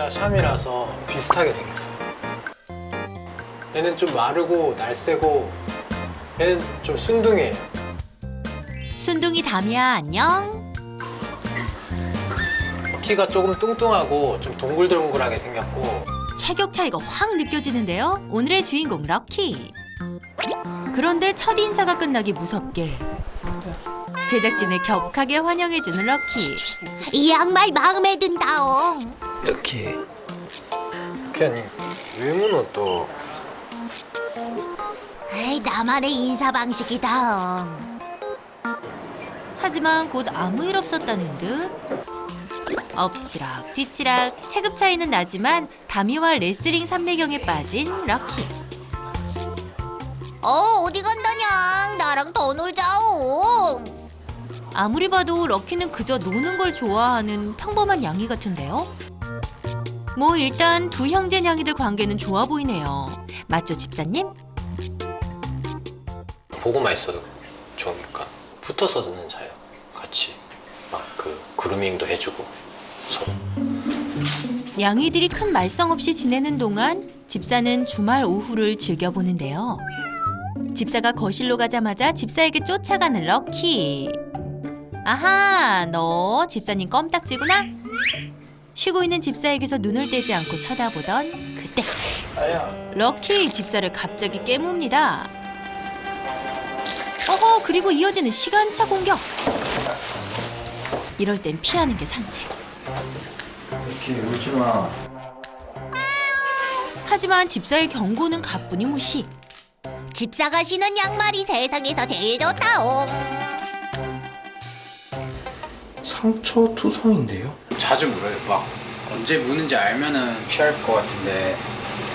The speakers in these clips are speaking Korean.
얘가 샴이라서 비슷하게 생겼어. 얘는 좀 마르고 날쌔고 얘는 좀 순둥이에요. 순둥이 다미야 안녕. 키가 조금 뚱뚱하고 좀 동글동글하게 생겼고 체격 차이가 확 느껴지는데요. 오늘의 주인공 럭키. 그런데 첫 인사가 끝나기 무섭게 제작진을 격하게 환영해주는 럭키. 이 양말 마음에 든다옹. 이렇게 아니 외모는 또 에이, 나만의 인사 방식이다옹. 하지만 곧 아무 일 없었다는 듯 엎치락 뒤치락 체급 차이는 나지만 다미와 레슬링 삼매경에 빠진 럭키. 어디 간다냥? 나랑 더 놀자옹. 아무리 봐도 럭키는 그저 노는 걸 좋아하는 평범한 양이 같은데요. 뭐 일단 두 형제 냥이들 관계는 좋아 보이네요. 맞죠 집사님? 보고만 있어도 좋으니까 붙어서 듣는 자예요. 같이 막 그 그루밍도 해주고 서로. 양이들이 큰 말썽 없이 지내는 동안 집사는 주말 오후를 즐겨보는데요. 집사가 거실로 가자마자 집사에게 쫓아가는 럭키. 아하, 너 집사님 껌딱지구나? 쉬고 있는 집사에게서 눈을 떼지 않고 쳐다보던 그때 아야. 럭키 집사를 갑자기 깨뭅니다. 어허, 그리고 이어지는 시간차 공격. 이럴 땐 피하는 게 상책. 이렇게 울지 마. 하지만 집사의 경고는 가뿐히 무시. 집사가 신은 양말이 세상에서 제일 좋다옹. 상처 투성인데요? 자주 물어요. 막 언제 무는지 알면은 피할 것 같은데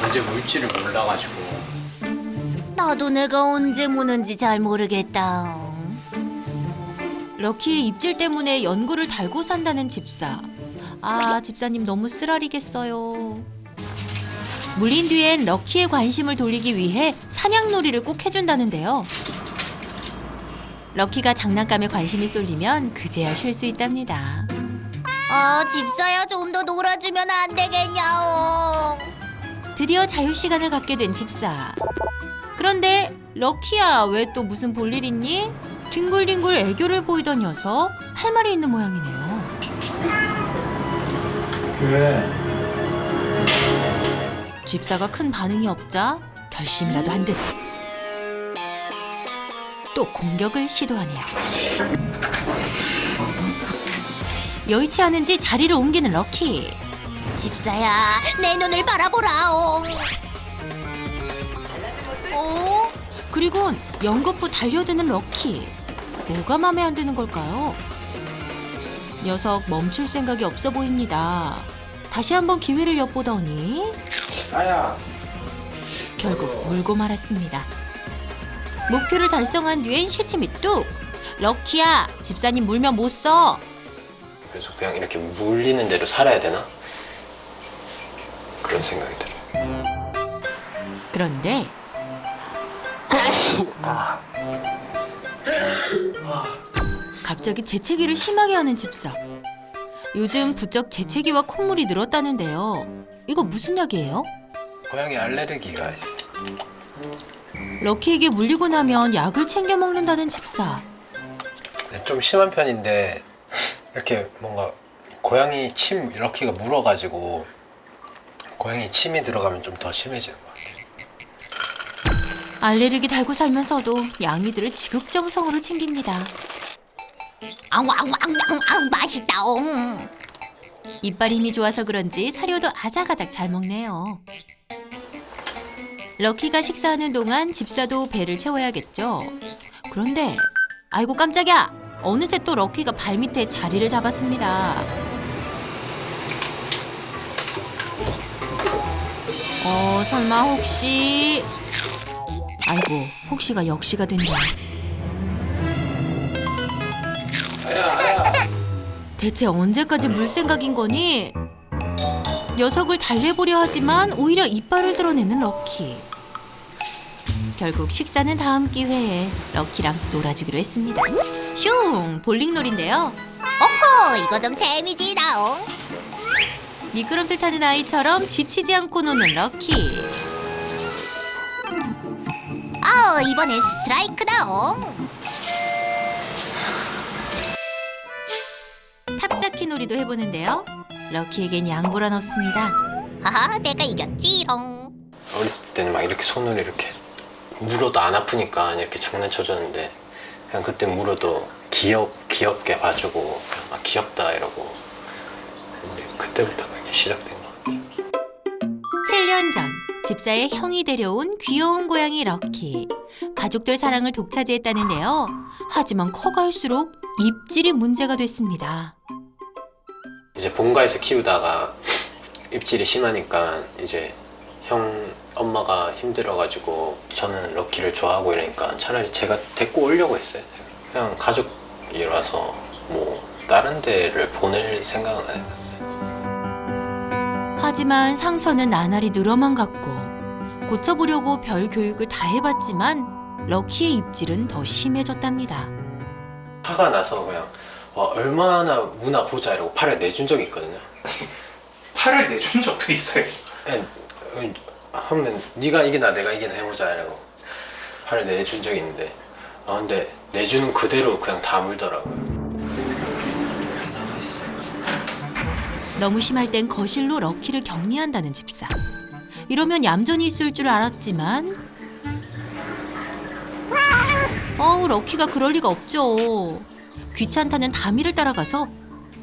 언제 물지를 몰라가지고. 나도 내가 언제 무는지 잘 모르겠다옹. 럭키의 입질 때문에 연고를 달고 산다는 집사. 아, 집사님 너무 쓰라리겠어요. 물린 뒤엔 럭키의 관심을 돌리기 위해 사냥놀이를 꼭 해준다는데요. 럭키가 장난감에 관심이 쏠리면 그제야 쉴 수 있답니다. 집사야 좀 더 놀아주면 안 되겠냐옹. 드디어 자유시간을 갖게 된 집사. 그런데 럭키야, 왜 또 무슨 볼일 있니? 뒹굴뒹굴 애교를 보이던 녀석, 할 말이 있는 모양이네요. 그래. 집사가 큰 반응이 없자 결심이라도 한 듯 또 공격을 시도하네요. 여의치 않은지 자리를 옮기는 럭키. 집사야, 내 눈을 바라보라옹. 그리곤 연거푸 달려드는 럭키. 뭐가 맘에 안 드는 걸까요? 녀석 멈출 생각이 없어 보입니다. 다시 한번 기회를 엿보더니 아야. 결국 물고 말았습니다. 목표를 달성한 뒤엔 시침이 뚝! 럭키야, 집사님 물면 못 써! 그래서 그냥 이렇게 물리는 대로 살아야 되나? 그런 생각이 들어요. 그런데 갑자기 재채기를 심하게 하는 집사. 요즘 부쩍 재채기와 콧물이 늘었다는데요. 이거 무슨 약이에요? 고양이 알레르기가 있어요. 럭키에게 물리고 나면 약을 챙겨 먹는다는 집사. 근데 좀 심한 편인데 이렇게 뭔가 고양이 침 이렇게가 물어가지고 고양이 침이 들어가면 좀 더 심해지는 것 같아요. 알레르기 달고 살면서도 양이들을 지극정성으로 챙깁니다. 앙 맛있다옹. 이빨 힘이 좋아서 그런지 사료도 아작아작 잘 먹네요. 럭키가 식사하는 동안 집사도 배를 채워야겠죠. 그런데 아이고 깜짝이야! 어느새 또 럭키가 발밑에 자리를 잡았습니다. 설마 혹시... 아이고, 혹시가 역시가 됐네. 대체 언제까지 물 생각인 거니? 녀석을 달래보려 하지만 오히려 이빨을 드러내는 럭키. 결국 식사는 다음 기회에 럭키랑 놀아주기로 했습니다. 슝! 볼링놀인데요. 어허, 이거 좀 재미지다옹. 미끄럼틀 타는 아이처럼 지치지 않고 노는 럭키. 이번엔 스트라이크다. 탑쌓기 놀이도 해보는데요. 럭키에겐 양보란 없습니다. 내가 이겼지롱. 어렸을 때는 막 이렇게 손을 이렇게 물어도 안 아프니까 이렇게 장난쳐줬는데 그냥 그때 물어도 귀엽게 봐주고 그냥 귀엽다 이러고 근데 그때부터 그게 시작된 것 같아요. 7년 전 집사의 형이 데려온 귀여운 고양이 럭키. 가족들 사랑을 독차지했다는데요. 하지만 커갈수록 입질이 문제가 됐습니다. 이제 본가에서 키우다가 입질이 심하니까 이제 형 엄마가 힘들어가지고 저는 럭키를 좋아하고 이러니까 차라리 제가 데리고 오려고 했어요. 그냥 가족이라서 뭐 다른 데를 보낼 생각은 안 해봤어요. 하지만 상처는 나날이 늘어만 갔고 고쳐보려고 별 교육을 다 해봤지만 럭키의 입질은 더 심해졌답니다. 화가 나서 그냥 와, 얼마나 무나 보자 이러고 팔을 내준 적이 있거든요. 팔을 내준 적도 있어요. 그냥 하면 네가 이기나 내가 이기나 해보자 이러고 팔을 내준 적이 있는데 근데 내주는 그대로 그냥 다 물더라고요. 너무 심할 땐 거실로 럭키를 격리한다는 집사. 이러면 얌전히 있을 줄 알았지만 럭키가 그럴 리가 없죠. 귀찮다는 다미를 따라가서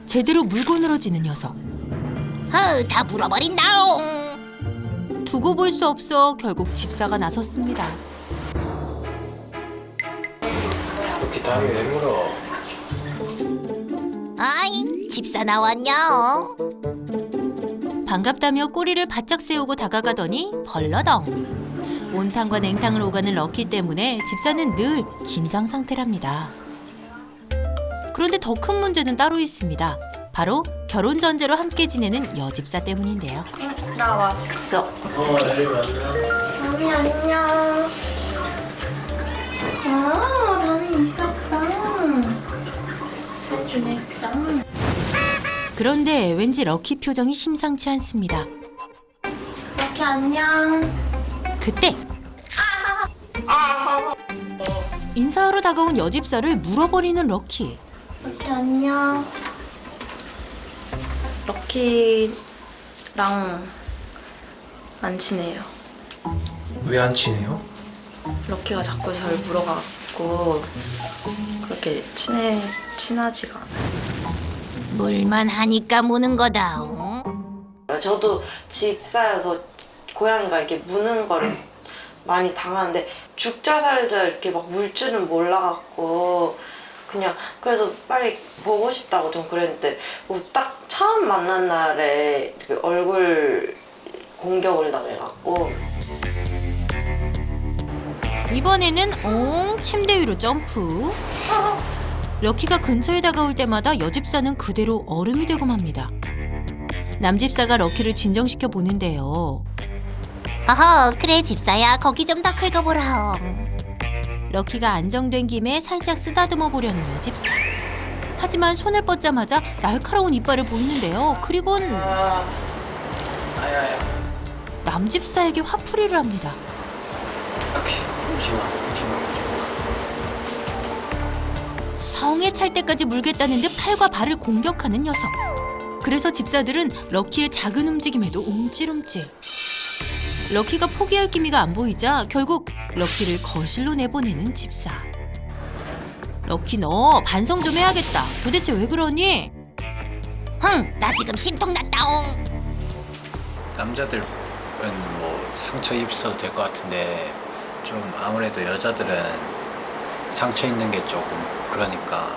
제대로 물고 늘어지는 녀석. 다 물어버린다옹. 두고 볼 수 없어 결국 집사가 나섰습니다. 이렇게 다음에 왜 물어? 집사 나왔냐? 반갑다며 꼬리를 바짝 세우고 다가가더니 벌러덩. 온탕과 냉탕을 오가는 럭키 때문에 집사는 늘 긴장 상태랍니다. 그런데 더 큰 문제는 따로 있습니다. 바로 결혼 전제로 함께 지내는 여집사 때문인데요. 나 왔어. 내일 만나. 담이 안녕. 담이 있었어. 잘 지냈죠? 그런데 왠지 럭키 표정이 심상치 않습니다. 이렇게 안녕. 그때 인사하러 다가온 여집사를 물어버리는 럭키. 이렇게 안녕. 럭키랑 안 친해요. 왜 안 친해요? 럭키가 자꾸 절 물어가고 그렇게 친하지가 않아요. 물만 하니까 무는 거다옹. 저도 집사여서 고양이가 이렇게 무는 거를 많이 당하는데 죽자 살자 이렇게 막 물 줄은 몰라갖고 그냥 그래서 빨리 보고 싶다고 좀 그랬는데 딱 처음 만난 날에 그 얼굴 공격을 당해갖고 이번에는 침대 위로 점프. 럭키가 근처에 다가올 때마다 여집사는 그대로 얼음이 되고 맙니다. 남집사가 럭키를 진정시켜 보는데요. 그래 집사야 거기 좀 더 긁어보라옹. 럭키가 안정된 김에 살짝 쓰다듬어 보려는 여집사. 하지만 손을 뻗자마자 날카로운 이빨을 보이는데요. 그리곤 아야야. 남집사에게 화풀이를 합니다. 럭키 오지마. 성에 찰 때까지 물겠다는 듯 팔과 발을 공격하는 녀석. 그래서 집사들은 럭키의 작은 움직임에도 움찔움찔. 럭키가 포기할 기미가 안 보이자 결국 럭키를 거실로 내보내는 집사. 럭키 너 반성 좀 해야겠다. 도대체 왜 그러니? 나 지금 심통 났다옹. 남자들은 뭐 상처 입어도 될 것 같은데 좀 아무래도 여자들은 상처 있는 게 조금 그러니까.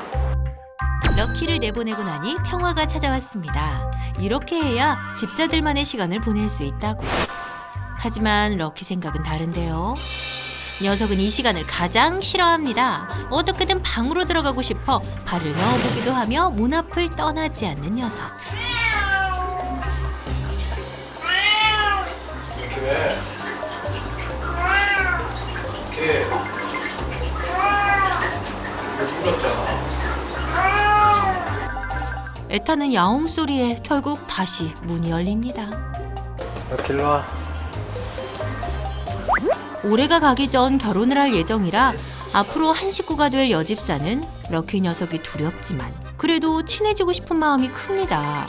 럭키를 내보내고 나니 평화가 찾아왔습니다. 이렇게 해야 집사들만의 시간을 보낼 수 있다고. 하지만 럭키 생각은 다른데요. 녀석은 이 시간을 가장 싫어합니다. 어떻게든 방으로 들어가고 싶어 발을 넣어보기도 하며 문 앞을 떠나지 않는 녀석. 이렇게 왜? 이렇게 물었잖아. 못하는 야옹 소리에 결국 다시 문이 열립니다. 이렇게 일로 와. 올해가 가기 전 결혼을 할 예정이라 앞으로 한 식구가 될 여집사는 럭키 녀석이 두렵지만 그래도 친해지고 싶은 마음이 큽니다.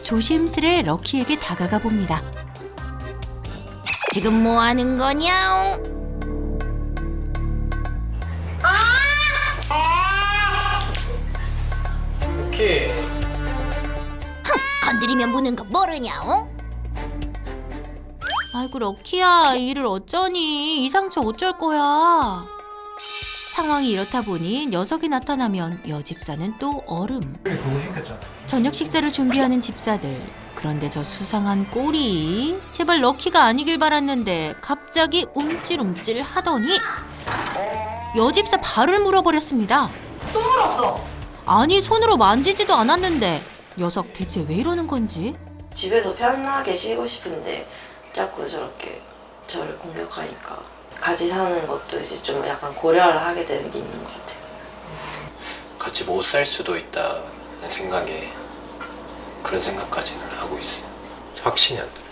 조심스레 럭키에게 다가가 봅니다. 지금 뭐 하는 거냐? 럭키. 건드리면 무는 거 모르냐? 아이고 럭키야, 이 일을 어쩌니? 이 상처 어쩔 거야? 상황이 이렇다 보니 녀석이 나타나면 여집사는 또 얼음. 그거 시켰잖아. 저녁 식사를 준비하는 집사들. 그런데 저 수상한 꼴이 제발 럭키가 아니길 바랐는데 갑자기 움찔움찔 하더니 여집사 발을 물어버렸습니다. 또 물었어. 아니 손으로 만지지도 않았는데 녀석 대체 왜 이러는 건지. 집에서 편하게 쉬고 싶은데 자꾸 저렇게 저를 공격하니까 같이 사는 것도 이제 좀 약간 고려를 하게 되는 게 있는 것 같아요. 같이 못 살 수도 있다는 생각에 그런 생각까지는 하고 있어. 확신이 안 들어.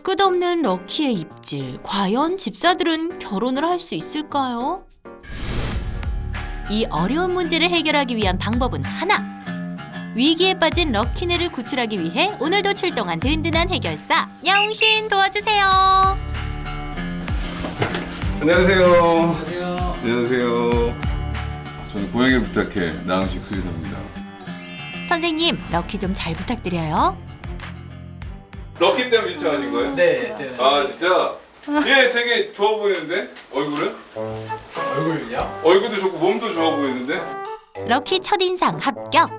끝없는 럭키의 입질. 과연 집사들은 결혼을 할 수 있을까요? 이 어려운 문제를 해결하기 위한 방법은 하나. 위기에 빠진 럭키네를 구출하기 위해 오늘도 출동한 든든한 해결사 야옹신 도와주세요. 안녕하세요. 안녕하세요. 안녕하세요. 저는 고양이를 부탁해 나은식 수의사입니다. 선생님, 럭키 좀 잘 부탁드려요. 럭키 때문에 신청하신 거예요? 네. 아 진짜? 얘 되게 좋아 보이는데? 얼굴은? 얼굴요? 얼굴도 좋고 몸도 좋아 보이는데? 럭키 첫인상 합격.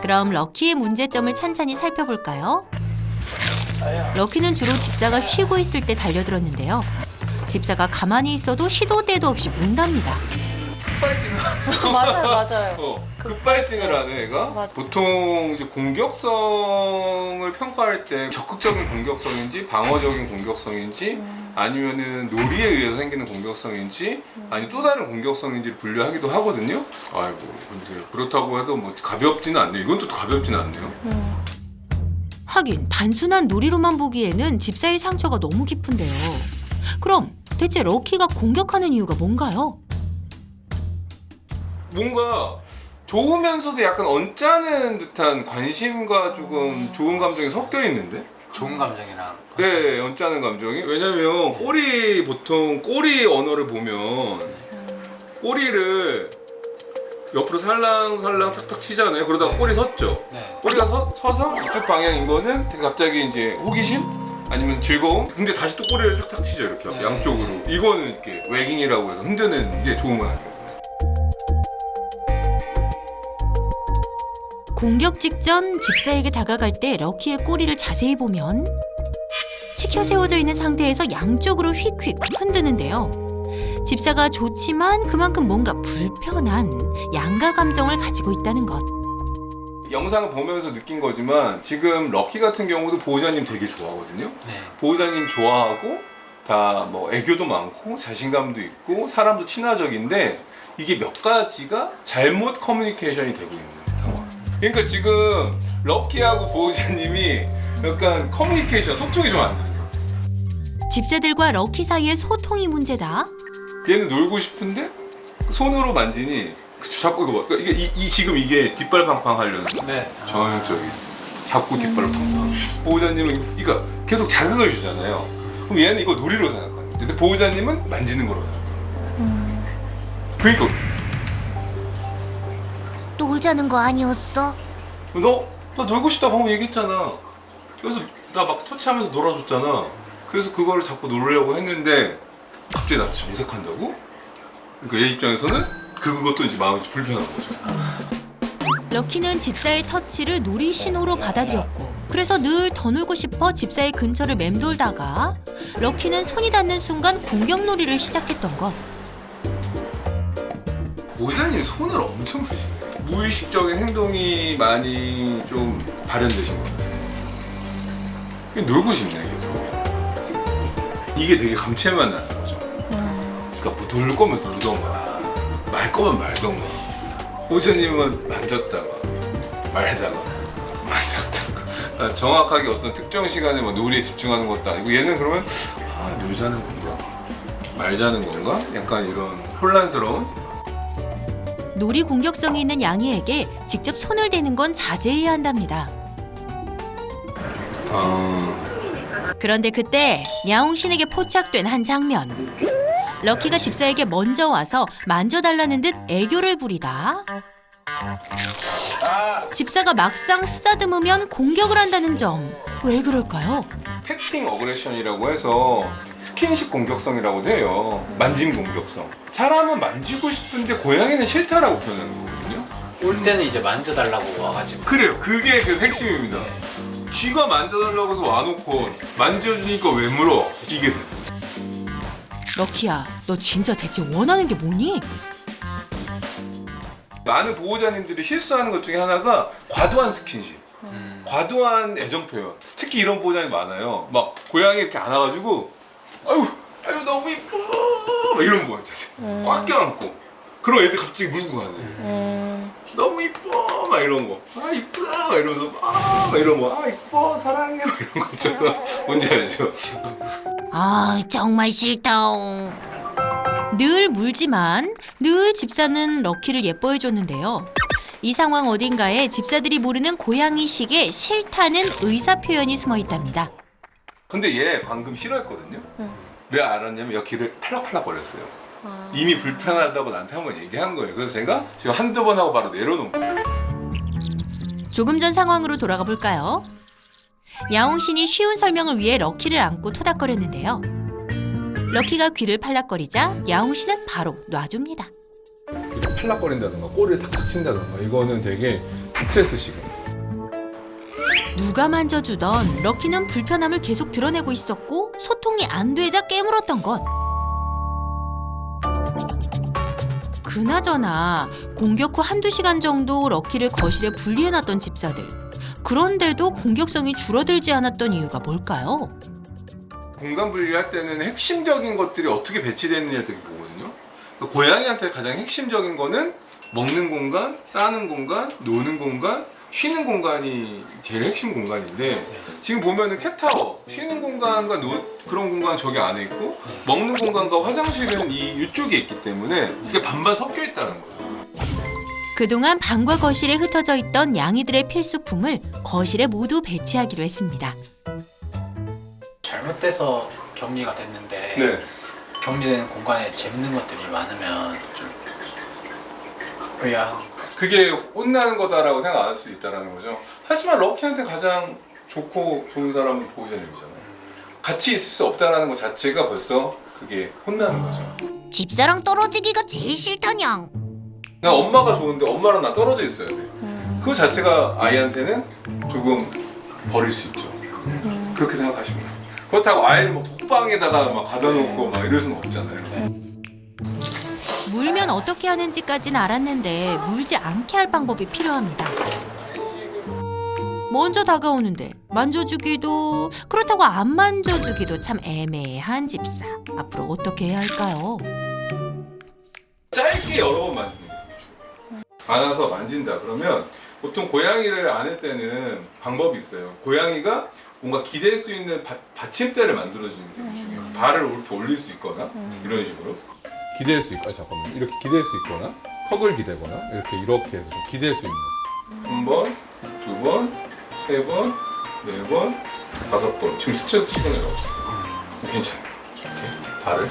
그럼 럭키의 문제점을 찬찬히 살펴볼까요? 럭키는 주로 집사가 쉬고 있을 때 달려들었는데요. 집사가 가만히 있어도 시도 때도 없이 문답니다. 급발진을 맞아요. 급발진을 하네 얘가? 보통 이제 공격성을 평가할 때 적극적인 공격성인지 방어적인 공격성인지 아니면은 놀이에 의해서 생기는 공격성인지 아니 또 다른 공격성인지를 분류하기도 하거든요. 아이고 근데 그렇다고 해도 뭐 가볍지는 않네요. 이건 또 가볍지는 않네요. 하긴 단순한 놀이로만 보기에는 집사의 상처가 너무 깊은데요. 그럼 대체 럭키가 공격하는 이유가 뭔가요? 뭔가 좋으면서도 약간 언짢은 듯한 관심과 조금 좋은 감정이 섞여 있는데? 좋은 감정이랑 네, 언짢은 감정이. 왜냐면 보통 꼬리 언어를 보면 꼬리를 옆으로 살랑살랑 탁탁 치잖아요. 그러다가 꼬리 섰죠. 네. 꼬리가 서서 이쪽 방향인 거는 되게 갑자기 이제 호기심? 아니면 즐거움? 근데 다시 또 꼬리를 탁탁 치죠. 이렇게 네. 양쪽으로. 이거는 이렇게 웨깅이라고 해서 흔드는 게 좋은 건 아니에요. 공격 직전 집사에게 다가갈 때 럭키의 꼬리를 자세히 보면 치켜 세워져 있는 상태에서 양쪽으로 휙휙 흔드는데요. 집사가 좋지만 그만큼 뭔가 불편한 양가 감정을 가지고 있다는 것. 영상을 보면서 느낀 거지만 지금 럭키 같은 경우도 보호자님 되게 좋아하거든요. 네. 보호자님 좋아하고 다 뭐 애교도 많고 자신감도 있고 사람도 친화적인데 이게 몇 가지가 잘못 커뮤니케이션이 되고 있는 상황. 그러니까 지금 럭키하고 보호자님이 약간 커뮤니케이션, 소통이 좀 안 돼요. 집사들과 럭키 사이의 소통이 문제다. 얘는 놀고 싶은데 손으로 만지니 자꾸 이거 봐. 그러니까 이게 지금 이게 뒷발팡팡 하려는 거. 네. 전형적인 자꾸 뒷발팡팡. 보호자님은 그러니까 계속 자극을 주잖아요. 그럼 얘는 이거 놀이로 생각하는 거예요. 근데 보호자님은 만지는 거라고 생각해요. 그러니까 놀자는 거 아니었어? 나 놀고 싶다 방금 얘기했잖아. 그래서 나 막 터치하면서 놀아줬잖아. 그래서 그거를 자꾸 놀려고 했는데 갑자기 나한테 정색한다고? 그러니까 얘 입장에서는 그것도 이제 마음이 불편한 거죠. 럭키는 집사의 터치를 놀이 신호로 받아들였고 그래서 늘 더 놀고 싶어 집사의 근처를 맴돌다가 럭키는 손이 닿는 순간 공격놀이를 시작했던 것. 보호자님 손을 엄청 쓰시네. 무의식적인 행동이 많이 좀 발현되신 것 같아요. 그냥 놀고 싶네 계속. 이게 되게 감칠맛 나는 거죠. 그러니까 뭐 놀 거면 놀던가 말 거면 말던가 보호자님은 만졌다가 말다가 만졌다가 정확하게 어떤 특정 시간에 막 놀이에 집중하는 것도 아니고 얘는 그러면 놀자는 건가? 말자는 건가? 약간 이런 혼란스러운? 놀이 공격성이 있는 양이에게 직접 손을 대는 건 자제해야 한답니다. 그런데 그때 야옹신에게 포착된 한 장면. 럭키가 집사에게 먼저 와서 만져달라는 듯 애교를 부리다 집사가 막상 쓰다듬으면 공격을 한다는 점. 왜 그럴까요? 패팅 어그레션이라고 해서 스킨십 공격성이라고도 해요. 만짐 공격성. 사람은 만지고 싶은데 고양이는 싫다라고 표현하는 거거든요. 올 때는 이제 만져달라고 와가지고. 그래요. 그게 그 핵심입니다. 쥐가 만져달라고 해서 와놓고 만져주니까 왜 물어? 이게 돼. 럭키야, 너 진짜 대체 원하는 게 뭐니? 많은 보호자님들이 실수하는 것 중에 하나가 과도한 스킨십, 과도한 애정 표현. 특히 이런 보호자님 많아요. 막 고양이 이렇게 안아가지고 아유 너무 이뻐 막 이런 거 있잖아요. 꽉 껴안고 그럼 애들 갑자기 물고 가네. 너무 이뻐 막 이런 거. 이쁘다 막 이러면서 막 이런 거. 이뻐 사랑해 막 이런 거 있잖아. 뭔지 알죠? 정말 싫다. 늘 물지만 늘 집사는 럭키를 예뻐해줬는데요. 이 상황 어딘가에 집사들이 모르는 고양이식의 싫다는 의사표현이 숨어있답니다. 근데 얘 방금 싫어했거든요. 왜 알았냐면 여기를 팔락팔락 거렸어요. 이미 불편하다고 나한테 한번 얘기한 거예요. 그래서 제가 지금 한두 번 하고 바로 내려놓은 거예요. 조금 전 상황으로 돌아가 볼까요? 야옹신이 쉬운 설명을 위해 럭키를 안고 토닥거렸는데요. 럭키가 귀를 팔락거리자 야옹신은 바로 놔줍니다. 이렇게 팔락거린다던가 꼬리를 탁탁 친다던가 이거는 되게 스트레스 시간. 누가 만져주던 럭키는 불편함을 계속 드러내고 있었고 소통이 안 되자 깨물었던 것. 그나저나 공격 후 한두 시간 정도 럭키를 거실에 분리해놨던 집사들. 그런데도 공격성이 줄어들지 않았던 이유가 뭘까요? 공간 분리할 때는 핵심적인 것들이 어떻게 배치되느냐를 되게 보거든요. 그러니까 고양이한테 가장 핵심적인 거는 먹는 공간, 싸는 공간, 노는 공간, 쉬는 공간이 제일 핵심 공간인데 지금 보면은 캣타워 쉬는 공간과 그런 공간 저기 안에 있고 먹는 공간과 화장실은 이쪽에 있기 때문에 이게 반반 섞여 있다는 거예요. 그동안 방과 거실에 흩어져 있던 양이들의 필수품을 거실에 모두 배치하기로 했습니다. 잘못돼서 격리가 됐는데 네. 격리되는 공간에 재밌는 것들이 많으면 좀 그게 혼나는 거다라고 생각 안 할 수 있다는 거죠. 하지만 럭키한테 가장 좋고 좋은 사람은 보호자님이잖아요. 같이 있을 수 없다는 것 자체가 벌써 그게 혼나는 거죠. 집사랑 떨어지기가 제일 싫다냥. 나 엄마가 좋은데 엄마랑 나 떨어져 있어야 돼. 그 자체가 아이한테는 조금 버릴 수 있죠. 그렇게 생각하시면 돼요. 그렇다고 아이를 막 독방에다가 막 가둬 놓고 막 이럴 수는 없잖아요. 물면 어떻게 하는지까지는 알았는데 물지 않게 할 방법이 필요합니다. 먼저 다가오는데 만져주기도 그렇다고 안 만져주기도 참 애매한 집사. 앞으로 어떻게 해야 할까요? 짧게 여러 번 만지는 게 되게 중요해요. 안아서 만진다 그러면 보통 고양이를 안을 때는 방법이 있어요. 고양이가 뭔가 기댈 수 있는 받침대를 만들어주는 게 되게 중요해요. 발을 이렇게 올릴 수 있거나 이런 식으로 기댈 수 있고 잠깐만 이렇게 기댈 수 있거나 턱을 기대거나 이렇게 해서 기댈 수 있는 한 번, 두 번, 세 번, 네 번, 다섯 번. 지금 스트레스 시간이 없어요. 괜찮아요. 이렇게 발을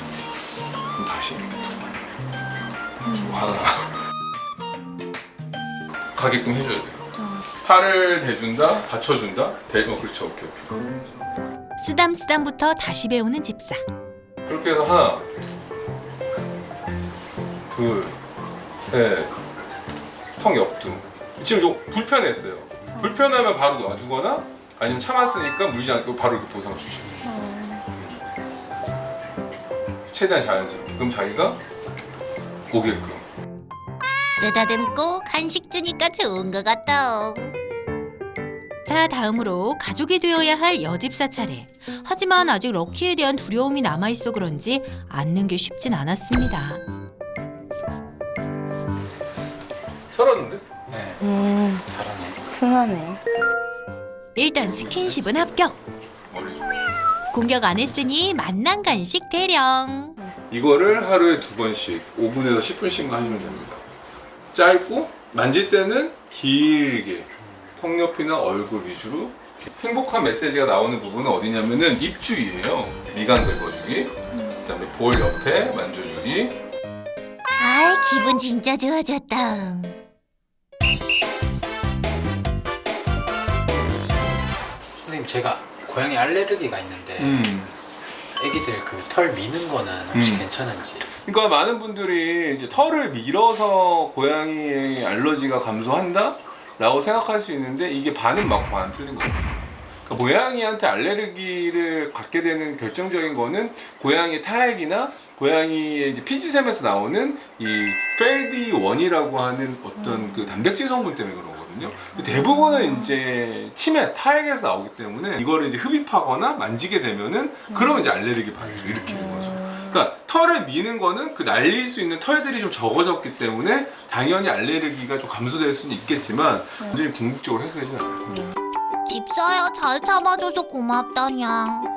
그럼 다시 이렇게 두 번. 좀 하나 가게끔 해줘야 돼요. 팔을 대준다, 받쳐준다, 그렇죠, 오케이. 쓰담쓰담부터 다시 배우는 집사. 그렇게 해서 하나, 둘, 셋, 턱 옆두. 지금 요 불편했어요. 불편하면 바로 놔주거나 아니면 참았으니까 물지 않고 바로 이렇게 보상 주시고. 최대한 자연스럽게. 그럼 자기가 오게끔. 쓰다듬고 간식 주니까 좋은 것 같다. 자, 다음으로 가족이 되어야 할 여집사 차례. 하지만 아직 럭키에 대한 두려움이 남아있어 그런지 앉는 게 쉽진 않았습니다. 털었는데? 네. 다르네. 순하네. 일단 스킨십은 합격. 머리 좀. 공격 안 했으니 만난 간식 대령. 이거를 하루에 2번씩 5분에서 10분씩만 하시면 됩니다. 짧고 만질 때는 길게 턱 옆이나 얼굴 위주로. 행복한 메시지가 나오는 부분은 어디냐면은 입 주위예요. 미간 긁어주기, 그다음에 볼 옆에 만져주기. 아, 기분 진짜 좋아졌다. 선생님 제가 고양이 알레르기가 있는데 애기들 그 털 미는 거는 혹시 괜찮은지. 그러니까 많은 분들이 이제 털을 밀어서 고양이의 알러지가 감소한다? 라고 생각할 수 있는데 이게 반은 맞고 반은 틀린 거예요. 그러니까 고양이한테 알레르기를 갖게 되는 결정적인 거는 고양이 타액이나 고양이의 이제 피지샘에서 나오는 이 펠디1이라고 하는 어떤 그 단백질 성분 때문에 그런 거거든요. 대부분은 이제 치매, 타액에서 나오기 때문에 이거를 이제 흡입하거나 만지게 되면은 그러면 이제 알레르기 반응을 일으키는 거죠. 그러니까 털을 미는 거는 그 날릴 수 있는 털들이 좀 적어졌기 때문에 당연히 알레르기가 좀 감소될 수는 있겠지만 완전히 궁극적으로 해소되진 않아요. 집사야, 잘 참아줘서 고맙다냥.